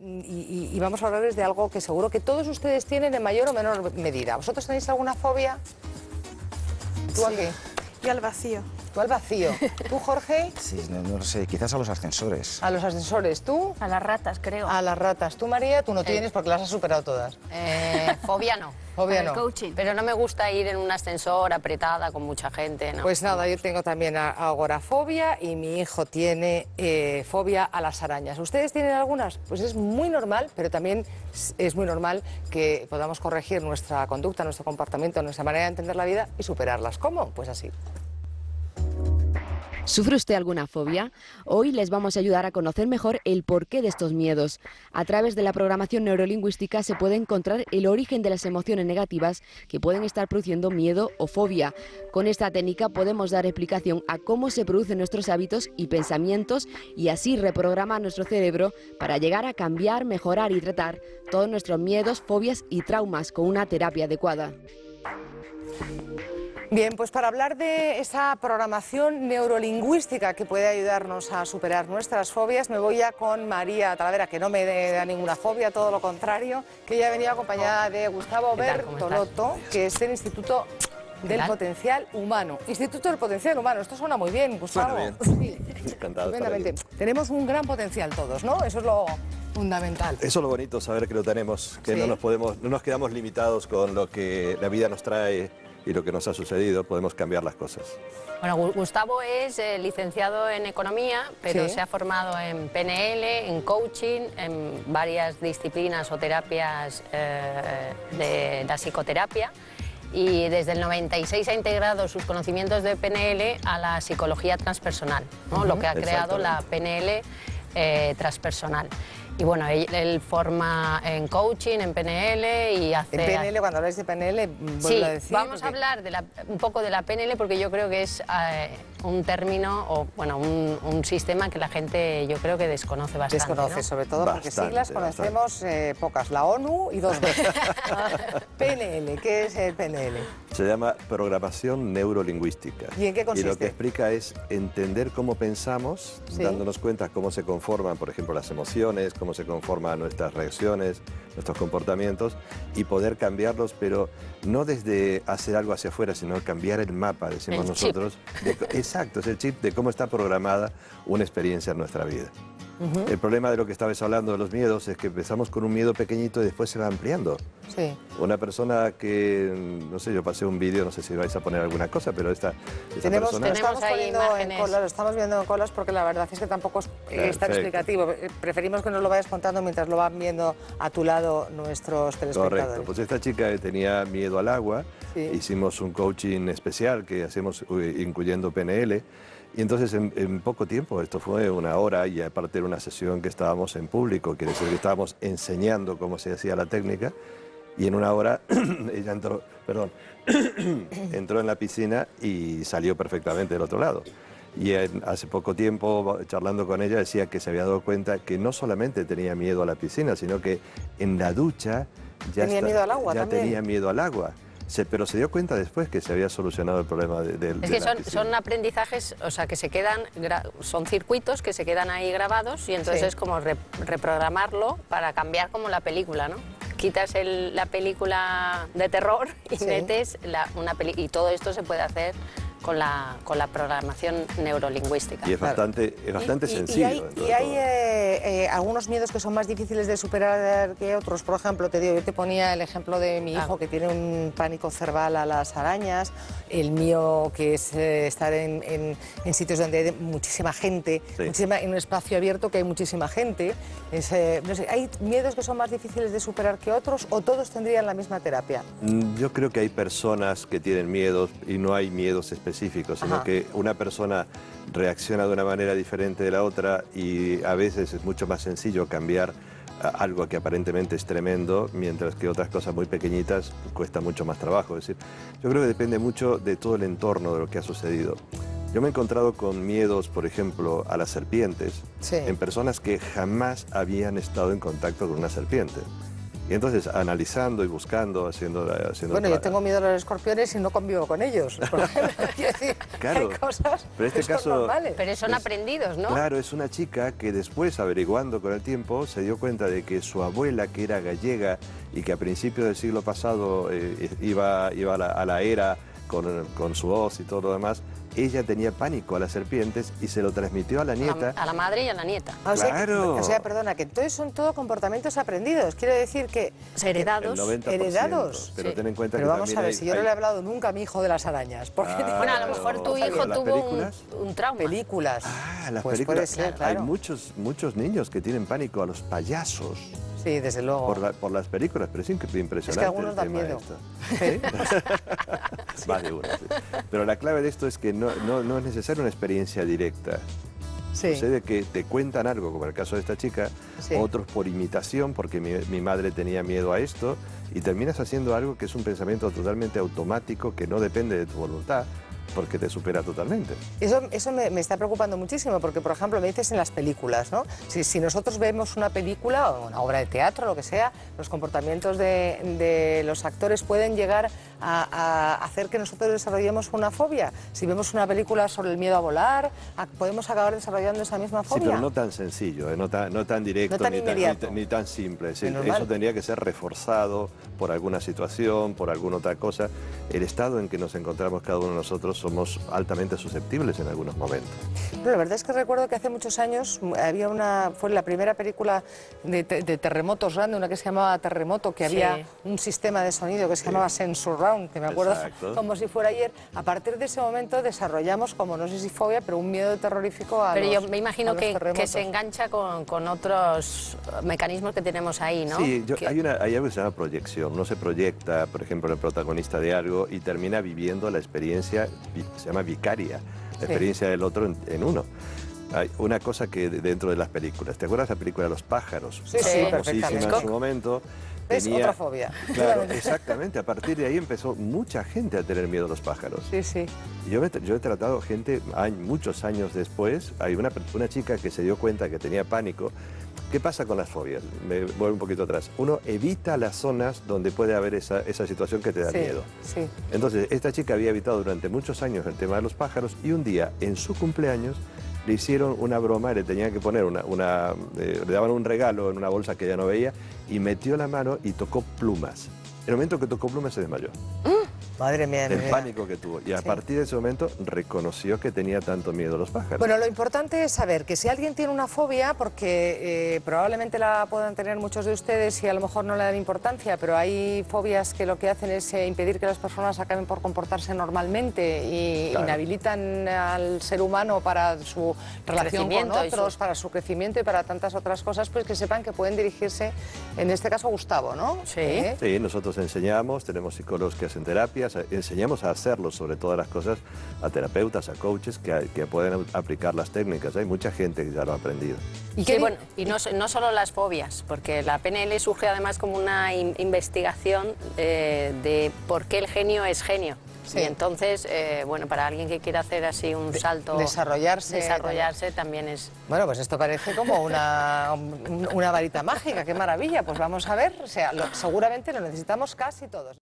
y vamos a hablarles de algo que seguro que todos ustedes tienen en mayor o menor medida. ¿Vosotros tenéis alguna fobia? ¿Tú a qué? Yo al vacío. ¿Tú al vacío? ¿Tú, Jorge? Sí, no lo sé, quizás a los ascensores. A los ascensores. ¿Tú? A las ratas, creo. A las ratas. ¿Tú, María? Tú no tienes porque las has superado todas. Fobia no. Fobia Al no. coaching. Pero no me gusta ir en un ascensor apretada con mucha gente, ¿no? Pues nada, yo tengo también agorafobia y mi hijo tiene fobia a las arañas. ¿Ustedes tienen algunas? Pues es muy normal, pero también es muy normal que podamos corregir nuestra conducta, nuestro comportamiento, nuestra manera de entender la vida y superarlas. ¿Cómo? Pues así. ¿Sufre usted alguna fobia? Hoy les vamos a ayudar a conocer mejor el porqué de estos miedos. A través de la programación neurolingüística se puede encontrar el origen de las emociones negativas que pueden estar produciendo miedo o fobia. Con esta técnica podemos dar explicación a cómo se producen nuestros hábitos y pensamientos y así reprogramar nuestro cerebro para llegar a cambiar, mejorar y tratar todos nuestros miedos, fobias y traumas con una terapia adecuada. Bien, pues para hablar de esa programación neurolingüística que puede ayudarnos a superar nuestras fobias, me voy ya con María Talavera, que no me da ninguna fobia, todo lo contrario, que ella ha venido acompañada de Gustavo Bertolotto, que es del Instituto del Potencial Humano. Instituto del Potencial Humano, esto suena muy bien, Gustavo. Suena bien. Sí. Encantado de estar aquí. Tenemos un gran potencial todos, ¿no? Eso es lo fundamental. Eso es lo bonito, saber que lo tenemos, que Sí. no nos quedamos limitados con lo que la vida nos trae y lo que nos ha sucedido, podemos cambiar las cosas. Bueno, Gustavo es licenciado en Economía, pero Sí. se ha formado en PNL, en coaching, en varias disciplinas o terapias de la psicoterapia. Y desde el 96 ha integrado sus conocimientos de PNL a la psicología transpersonal, ¿no? Lo que ha creado la PNL transpersonal. Y bueno, él forma en coaching, en PNL y hace... En PNL, cuando habláis de PNL, vuelvo Sí, a decir... vamos a hablar un poco de la PNL porque yo creo que es un término o bueno, un sistema que la gente yo creo que desconoce bastante. Desconoce, ¿no? sobre todo porque siglas conocemos pocas, la ONU y dos veces. PNL, ¿qué es el PNL? Se llama programación neurolingüística. ¿Y en qué consiste? Y lo que explica es entender cómo pensamos, Sí. dándonos cuenta cómo se conforman, por ejemplo, las emociones, cómo se conforman nuestras reacciones, nuestros comportamientos, y poder cambiarlos, pero no desde hacer algo hacia afuera, sino cambiar el mapa, decimos El chip. nosotros. Exacto, es el chip de cómo está programada una experiencia en nuestra vida. El problema de lo que estabas hablando de los miedos es que empezamos con un miedo pequeñito y después se va ampliando. Sí. Una persona que, no sé, yo pasé un vídeo, no sé si vais a poner alguna cosa, pero esa persona... Lo estamos ahí poniendo en imágenes. colas, lo estamos viendo en colas porque la verdad es que tampoco es tan Perfecto. explicativo. Preferimos que nos lo vayas contando mientras lo van viendo a tu lado nuestros telespectadores. Correcto, pues esta chica tenía miedo al agua, Sí. hicimos un coaching especial que hacemos incluyendo PNL, y entonces en poco tiempo, esto fue una hora y aparte era una sesión que estábamos en público, quiere decir que estábamos enseñando cómo se hacía la técnica, y en una hora ella entró, entró en la piscina y salió perfectamente del otro lado. Y hace poco tiempo, charlando con ella, decía que se había dado cuenta que no solamente tenía miedo a la piscina, sino que en la ducha ya Tenía miedo al agua ya también. tenía miedo al agua. Pero se dio cuenta después que se había solucionado el problema de Es que la piscina. son aprendizajes, o sea, que se quedan, son circuitos que se quedan ahí grabados y entonces Sí. es como reprogramarlo para cambiar como la película, ¿no? Quitas la película de terror y Sí. metes una película. Y todo esto se puede hacer con la programación neurolingüística. Y es bastante sencillo. Y dentro hay, de todo. algunos miedos que son más difíciles de superar que otros. Por ejemplo, yo te ponía el ejemplo de mi hijo que tiene un pánico cerval a las arañas, el mío que es estar en sitios donde hay muchísima gente, Sí. en un espacio abierto que hay muchísima gente. No sé, ¿hay miedos que son más difíciles de superar que otros o todos tendrían la misma terapia? Yo creo que hay personas que tienen miedos y no hay miedos específicos, sino Ajá. que una persona reacciona de una manera diferente de la otra y a veces es mucho más sencillo cambiar algo que aparentemente es tremendo, mientras que otras cosas muy pequeñitas cuesta mucho más trabajo. Es decir, yo creo que depende mucho de todo el entorno de lo que ha sucedido. Yo me he encontrado con miedos, por ejemplo, a las serpientes, Sí. en personas que jamás habían estado en contacto con una serpiente. Y entonces, analizando y buscando, haciendo Bueno, yo tengo miedo a los escorpiones y no convivo con ellos. Quiero decir, claro, hay cosas pero este que son caso, normales. Pero son aprendidos, ¿no? Claro, es una chica que después, averiguando con el tiempo, se dio cuenta de que su abuela, que era gallega y que a principios del siglo pasado iba a la era con su voz y todo lo demás, ella tenía pánico a las serpientes y se lo transmitió a la nieta. A la madre y a la nieta. Claro. O sea, perdona, que entonces son todo comportamientos aprendidos. Quiero decir que... Heredados. El 90%, heredados. pero Sí. ten en cuenta Pero que vamos a ver, también si yo no hay le he hablado nunca a mi hijo de las arañas. Porque Bueno, a lo mejor tu hijo ¿las tuvo películas? un trauma. películas. Las pues películas. puede ser, claro. Hay muchos niños que tienen pánico a los payasos Sí, desde luego. por las películas, pero es impresionante. Es que algunos el dan tema miedo. ¿Sí? Va de uno, sí. Pero la clave de esto es que no es necesaria una experiencia directa. Sí. Sucede que te cuentan algo, como el caso de esta chica, Sí. otros por imitación, porque mi madre tenía miedo a esto, y terminas haciendo algo que es un pensamiento totalmente automático, que no depende de tu voluntad, porque te supera totalmente. Eso me está preocupando muchísimo, porque, por ejemplo, me dices en las películas, ¿no? Si nosotros vemos una película o una obra de teatro, lo que sea, los comportamientos de los actores pueden llegar a hacer que nosotros desarrollemos una fobia. Si vemos una película sobre el miedo a volar, podemos acabar desarrollando esa misma fobia. Sí, pero no tan sencillo, no tan directo, No tan ni inmediato. ni tan simple. Sí, Menos mal. eso tendría que ser reforzado por alguna situación, por alguna otra cosa. El estado en que nos encontramos cada uno de nosotros somos altamente susceptibles en algunos momentos. Pero la verdad es que recuerdo que hace muchos años fue la primera película de terremotos grande, una que se llamaba Terremoto, que Sí. había un sistema de sonido que se llamaba Sensurround, que me acuerdo Exacto. como si fuera ayer. A partir de ese momento desarrollamos, como no sé si fobia, pero un miedo terrorífico a Pero los yo me imagino a los que terremotos. se engancha con otros mecanismos que tenemos ahí, ¿no? Sí, Que- hay algo que se llama proyección. Uno se proyecta, por ejemplo, el protagonista de algo y termina viviendo la experiencia, se llama vicaria, la experiencia del otro en uno. Hay una cosa que dentro de las películas, ¿te acuerdas la película Los pájaros? Sí, sí, Famosísima perfectamente. en su momento. ¿Ves? Otra fobia. Claro, exactamente. A partir de ahí empezó mucha gente a tener miedo a los pájaros. Sí, sí. Yo he tratado gente muchos años después. Hay una chica que se dio cuenta que tenía pánico. ¿Qué pasa con las fobias? Me voy un poquito atrás. Uno evita las zonas donde puede haber esa situación que te da Sí, miedo. sí. Entonces, esta chica había evitado durante muchos años el tema de los pájaros y un día, en su cumpleaños, le hicieron una broma, le tenían que poner le daban un regalo en una bolsa que ella no veía y metió la mano y tocó plumas. En el momento que tocó plumas se desmayó. Madre mía. Del mira. pánico que tuvo. Y a partir de ese momento reconoció que tenía tanto miedo a los pájaros. Bueno, lo importante es saber que si alguien tiene una fobia, porque probablemente la puedan tener muchos de ustedes y a lo mejor no le dan importancia, pero hay fobias que lo que hacen es impedir que las personas acaben por comportarse normalmente y Claro. inhabilitan al ser humano para su relación con Crecimiento y otros, para su crecimiento y para tantas otras cosas, pues que sepan que pueden dirigirse, en este caso, a Gustavo, ¿no? Sí. Sí, nosotros enseñamos, tenemos psicólogos que hacen terapias, enseñamos a hacerlo sobre todas las cosas, a terapeutas, a coaches que pueden aplicar las técnicas. Hay mucha gente que ya lo ha aprendido. ¿Y Sí, qué bueno, y no solo las fobias, porque la PNL surge además como una investigación de por qué el genio es genio. Sí. Y entonces, bueno, para alguien que quiera hacer así un salto... desarrollarse también es... Bueno, pues esto parece como una varita mágica, qué maravilla. Pues vamos a ver, o sea, seguramente lo necesitamos casi todos.